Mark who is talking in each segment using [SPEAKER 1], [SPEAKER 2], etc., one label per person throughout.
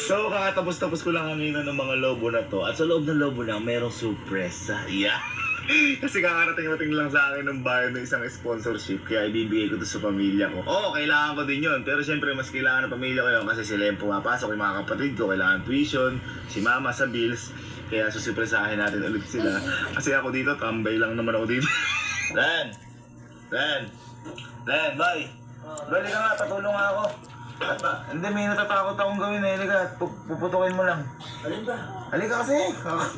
[SPEAKER 1] So, kakatapos-tapos ko lang kanina ng mga lobo na to. At sa loob ng lobo na, merong surpresa. Yeah. Kasi kakarating-rating lang sa akin ng bayan ng isang sponsorship. Kaya ibibigay ko to sa pamilya ko. Oo, kailangan ko din yun. Pero syempre, mas kailangan ng pamilya ko yun. Kasi sila yung pumapasok, yung mga kapatid ko. Kailangan tuition, si mama sa bills. Kaya susurpresahin natin ulit sila. Kasi ako dito, tambay lang naman ako dito. Ren! Bye! Bye, ka nga, patulong nga ako. Hindi, may natatakot akong gawin eh. Halika, puputukin mo lang.
[SPEAKER 2] Alin ba?
[SPEAKER 1] Halika kasi.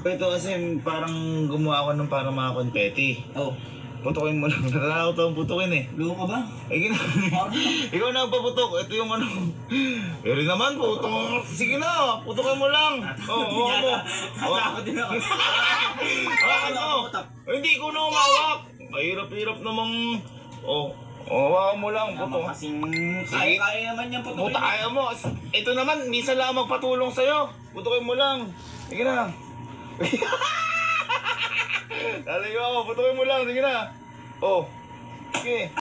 [SPEAKER 1] Ito kasi parang gumawa ako ng parang mga konfeti.
[SPEAKER 2] Oh.
[SPEAKER 1] Putukin mo lang. Natatakot akong putukin eh.
[SPEAKER 2] Luho ka ba?
[SPEAKER 1] Ay, ikaw na ang paputok. Ito yung ano. Pero naman, putok. Sige na, putukin mo lang. Oo, hawa mo.
[SPEAKER 2] Natakot din ako.
[SPEAKER 1] Hawakan mo. Hindi ko na umawak. Mahirap-hirap namang... hawakan mo lang, puto.
[SPEAKER 2] Kasing
[SPEAKER 1] Sige.
[SPEAKER 2] kaya naman yan puto.
[SPEAKER 1] Puta, ayaw mo. Ito naman, minsan lang magpatulong sa'yo. Putukin mo lang. Sige na. Dali ko, putukin mo lang. Sige na. Oh. Sige.